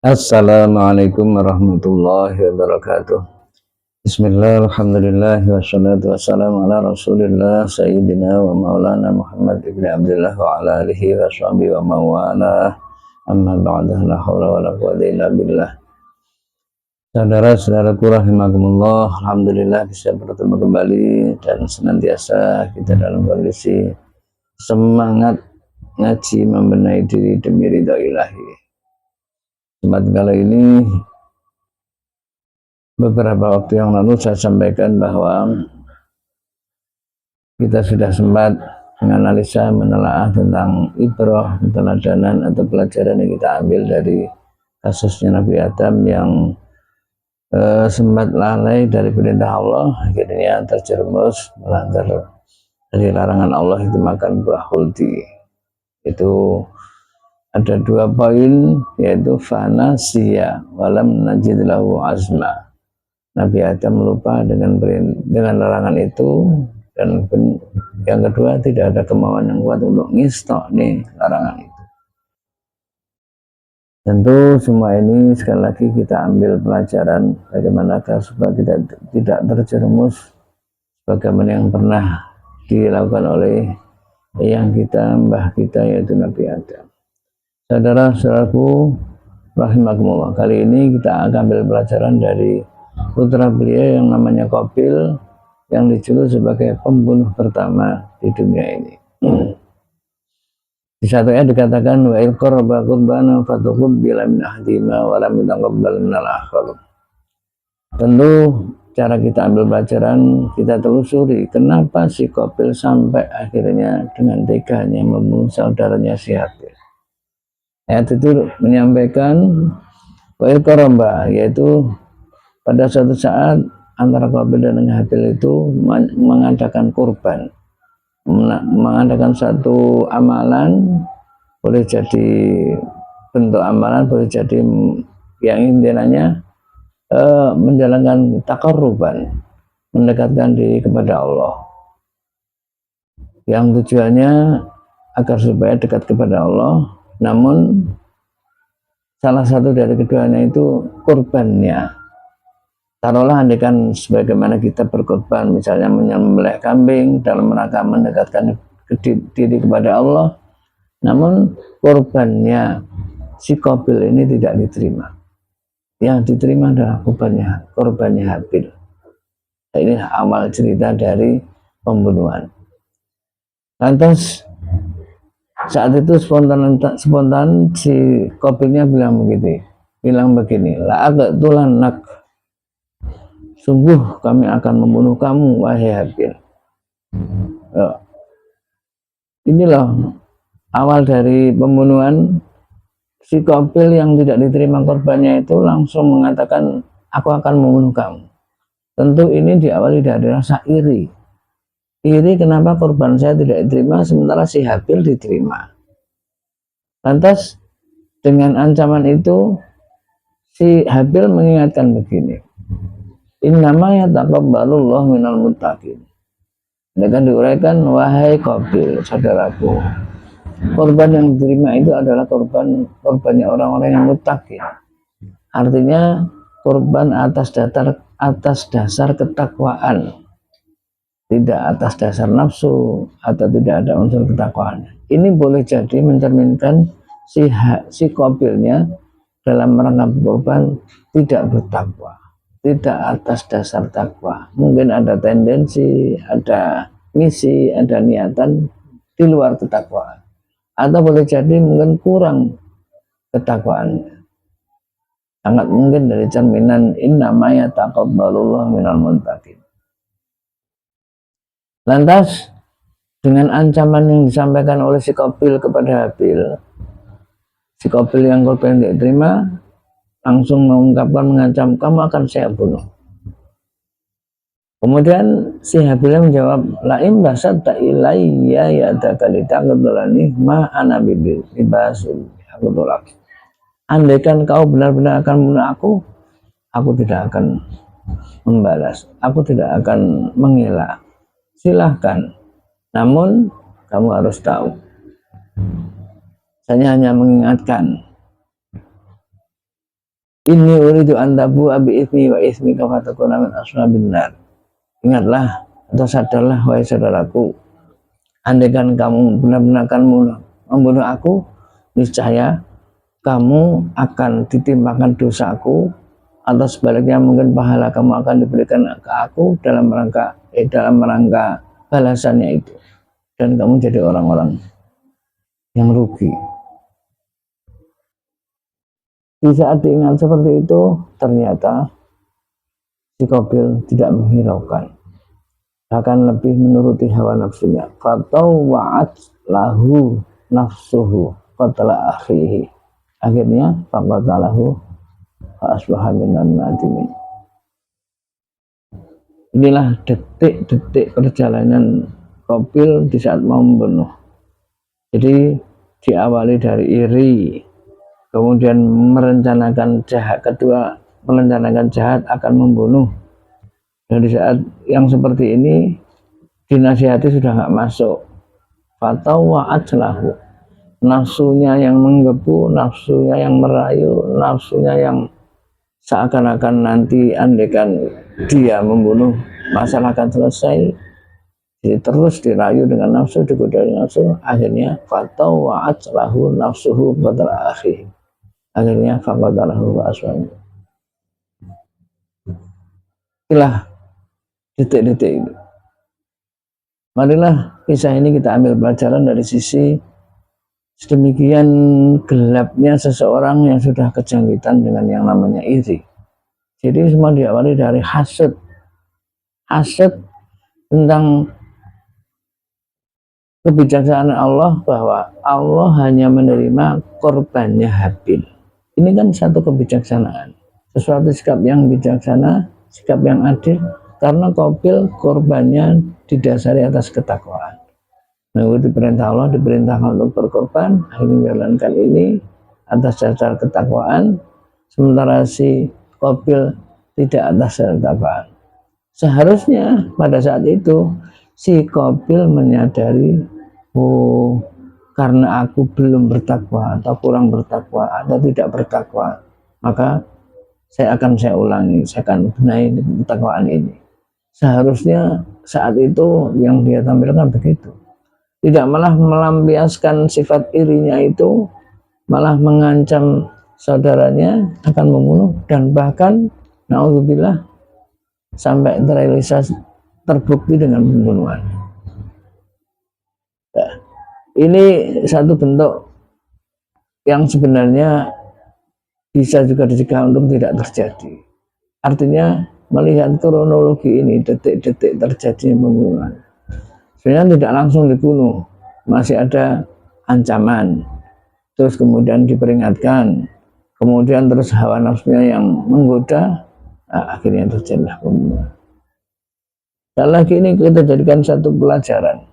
Assalamualaikum warahmatullahi wabarakatuh. Bismillah, alhamdulillah, wassalatu wassalamu ala rasulillah Sayyidina wa maulana Muhammad ibn Abdullah wa ala alihi wa sahbihi wa mawala. Amma ba'dah, la hawla wa la quwwata illa billah. Saudara-saudaraku rahimakumullah, alhamdulillah bisa bertemu kembali dan senantiasa kita dalam kondisi semangat ngaji membenahi diri demi ridha ilahi. Kesempatan kali ini, beberapa waktu yang lalu saya sampaikan bahwa kita sudah sempat menganalisa, menelaah tentang ibrah, peneladanan atau pelajaran yang kita ambil dari kasusnya Nabi Adam yang sempat lalai dari perintah Allah, akhirnya terjerumus melanggar dari larangan Allah, itu makan buah khuldi. Itu ada 2 poin, yaitu fanasiya walam najid lahu azma. Nabi Adam lupa dengan larangan itu, dan yang kedua tidak ada kemauan yang kuat untuk ngistok nih larangan itu. Tentu semua ini sekali lagi kita ambil pelajaran bagaimana supaya kita tidak terjerumus bagaimana yang pernah dilakukan oleh yang kita, mbah kita, yaitu Nabi Adam. Saudara-saudaraku rahimakumullah, kali ini kita akan ambil pelajaran dari putra beliau yang namanya Qabil, yang dijuluki sebagai pembunuh pertama di dunia ini. Di satu ayat dikatakan wa il qaraba qurbana fatuqabbala min ahdihima wa lam yutaqabbal min al-akhar. Tentu cara kita ambil pelajaran, kita telusuri kenapa si Qabil sampai akhirnya dengan teganya membunuh saudaranya si Habil. Ayat itu menyampaikan wa il qaraba, yaitu pada suatu saat antara Qabil dan Habil itu mengadakan kurban, mengadakan satu amalan, boleh jadi bentuk amalan, boleh jadi yang intinya menjalankan taqarruban, mendekatkan diri kepada Allah, yang tujuannya agar supaya dekat kepada Allah. Namun salah satu dari keduanya itu kurbannya. Taruhlah andaikan sebagaimana kita berkorban, misalnya menyembelih kambing dalam rangka mendekatkan diri kepada Allah, namun korbannya si Qabil ini tidak diterima. Yang diterima adalah korbannya Habil. Ini awal cerita dari pembunuhan. Lantas saat itu spontan si Qabilnya bilang begini, la aqtulannak, sungguh kami akan membunuh kamu wahai Habil. Inilah awal dari pembunuhan. Si Qabil yang tidak diterima korbannya itu langsung mengatakan, aku akan membunuh kamu. Tentu ini diawali dari rasa iri. Iri kenapa korban saya tidak diterima sementara si Habil diterima. Lantas dengan ancaman itu si Habil mengingatkan begini, innama yataqabbalullahu minal muttaqin. Dengan diuraikan, wahai Qabil, saudaraku, korban yang diterima itu adalah korbannya orang-orang yang muttaqin. Artinya korban atas dasar ketakwaan, tidak atas dasar nafsu atau tidak ada unsur ketakwaan. Ini boleh jadi mencerminkan si Qabilnya dalam rangka korban tidak bertakwa, tidak atas dasar takwa. Mungkin ada tendensi, ada misi, ada niatan di luar ketakwaan, atau boleh jadi mungkin kurang ketakwaannya. Sangat mungkin dari cerminan innama yataqabbalullahu minal muttaqin. Lantas dengan ancaman yang disampaikan oleh si Qabil kepada Habil, si Qabil yang korban tidak terima langsung mengancam, kamu akan saya bunuh. Kemudian si Habil menjawab, la'im basatta ilayya yadaka litaqtulani ma ana bibasil, aku tolak. Andaikan kau benar-benar akan membunuh aku tidak akan membalas, aku tidak akan mengelak. Silahkan, namun kamu harus tahu, saya hanya mengingatkan Inni uridu an tabu abi ismi wa ismi ka fatakuna min ashabin nar. Ingatlah atau sadarlah wahai saudaraku, andaikan kamu benar-benar akan membunuh aku, niscaya kamu akan ditimpakan dosaku, atau sebaliknya mungkin pahala kamu akan diberikan ke aku dalam rangka balasannya itu, dan kamu jadi orang-orang yang rugi. Di saat diingat seperti itu, ternyata si Qabil tidak menghiraukan, bahkan lebih menuruti hawa nafsunya. Fatawwa'at lahu nafsuhu qatla akhihi. Akhirnya faqatalahu fa asbaha minan nadimin. Inilah detik-detik perjalanan Qabil di saat mau membunuh. Jadi diawali dari iri, kemudian merencanakan jahat, kedua merencanakan jahat akan membunuh. Dan di saat yang seperti ini dinasihati sudah nggak masuk. Fatawwa'at lahu, nafsunya yang menggebu, nafsunya yang merayu, nafsunya yang seakan-akan nanti andaikan dia membunuh masalah akan selesai. Jadi terus dirayu dengan nafsu, digoda dengan nafsu, akhirnya fatawwa'at lahu nafsuhu qatla akhihi. Akhirnya faqatalahu wa aswami. Inilah detik-detik itu. Marilah kisah ini kita ambil pelajaran dari sisi sedemikian gelapnya seseorang yang sudah kejangkitan dengan yang namanya iri. Jadi semua diawali dari hasad tentang kebijaksanaan Allah, bahwa Allah hanya menerima korbannya Habil. Ini kan satu kebijaksanaan, sesuatu sikap yang bijaksana, sikap yang adil, karena Qabil korbannya didasari atas ketakwaan. Mengikuti perintah Allah, diperintahkan untuk berkorban, akhirnya menjalankan ini atas dasar ketakwaan, sementara si Qabil tidak atas dasar ketakwaan. Seharusnya pada saat itu si Qabil menyadari, oh, karena aku belum bertakwa atau kurang bertakwa atau tidak bertakwa, maka saya akan benahi ketakwaan ini. Seharusnya saat itu yang dia tampilkan begitu, tidak malah melampiaskan sifat irinya itu, malah mengancam saudaranya akan membunuh, dan bahkan naudzubillah sampai terrealisasi, terbukti dengan pembunuhan. Nah, ini satu bentuk yang sebenarnya bisa juga dicegah untuk tidak terjadi. Artinya melihat kronologi ini, detik-detik terjadi pembunuhan, sebenarnya tidak langsung dibunuh, masih ada ancaman, terus kemudian diperingatkan, kemudian terus hawa nafsunya yang menggoda, akhirnya terjadilah pembunuhan. Dan lagi ini kita jadikan satu pelajaran,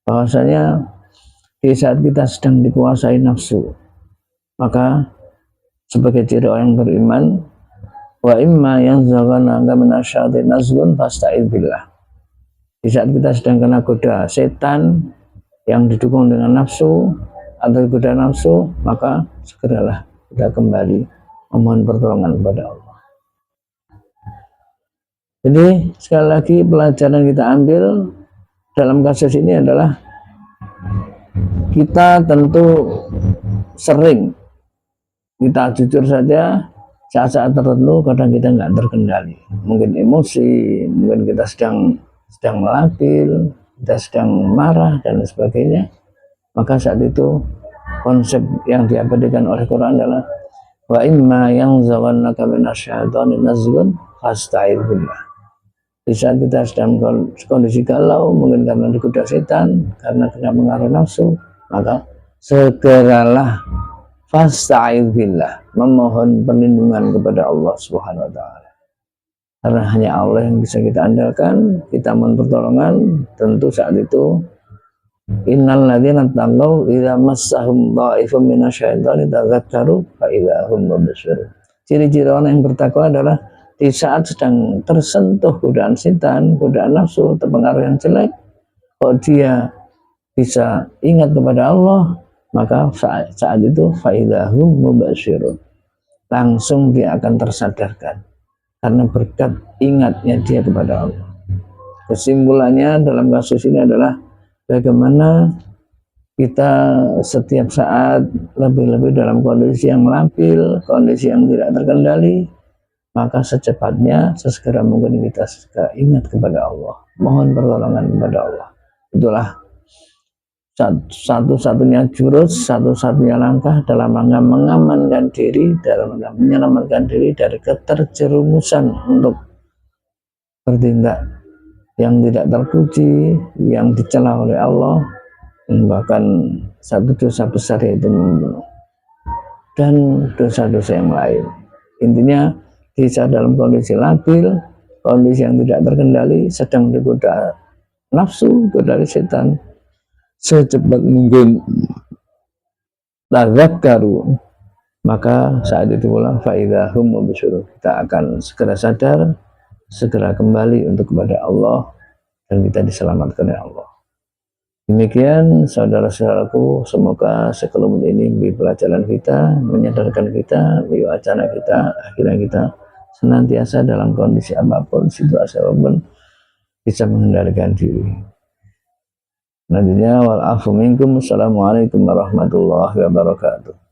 bahwasanya di saat kita sedang dikuasai nafsu, maka sebagai ciri orang yang beriman, wa imma yanzaghanaka minasyaitonir nazghun fasta'idz billah. Di saat kita sedang kena goda setan yang didukung dengan nafsu atau goda nafsu, maka segeralah kita kembali memohon pertolongan kepada Allah. Jadi sekali lagi pelajaran kita ambil dalam kasus ini adalah, kita tentu sering, kita jujur saja, saat-saat tertentu kadang kita nggak terkendali, mungkin emosi, mungkin kita sedang melabil, kita sedang marah dan sebagainya. Maka saat itu konsep yang diabadikan oleh Quran adalah wa imma yanzaghannaka minasyaitonir nazghun fasta'idz billah. Di saat kita sedang kondisi galau, mungkin karena digoda setan, karena kena pengaruh nafsu, maka segeralah fasta'idz billah, memohon perlindungan kepada Allah Subhanahu wa taala. Karena hanya Allah yang bisa kita andalkan, kita mohon pertolongan. Tentu saat itu innal ladzina taqaw idza massahum dha'ifun minasyaitani tadzakkaru fa idza hum mubsirun. Ciri-ciri orang yang bertakwa adalah di saat sedang tersentuh godaan setan, godaan nafsu, terpengaruh yang jelek, kalau dia bisa ingat kepada Allah, maka saat itu fa idza hum mubsirun, langsung dia akan tersadarkan karena berkat ingatnya dia kepada Allah. Kesimpulannya dalam kasus ini adalah bagaimana kita setiap saat lebih-lebih dalam kondisi yang labil, kondisi yang tidak terkendali, maka secepatnya sesegera mungkin kita segera ingat kepada Allah, mohon pertolongan kepada Allah. Itulah satu-satunya jurus, satu-satunya langkah dalam rangka mengamankan diri, dalam rangka menyelamatkan diri dari keterjerumusan untuk bertindak yang tidak terpuji, yang dicela oleh Allah, bahkan satu dosa besar yaitu membunuh dan dosa-dosa yang lain. Intinya bisa dalam kondisi labil, kondisi yang tidak terkendali, sedang digoda nafsu, godaan setan, secepat mungkin tadzakkaru, maka saat itu pula faidahum mubsyirun, kita akan segera sadar, segera kembali untuk kepada Allah, dan kita diselamatkan oleh Allah. Demikian saudara-saudaraku, semoga sekelumit ini menjadi pelajaran kita, menyadarkan kita, menjadi wacana kita, akhirnya kita senantiasa dalam kondisi apapun, situasi apapun, bisa mengendalikan diri. Nantinya wal afu minkum. Assalamualaikum warahmatullahi wabarakatuh.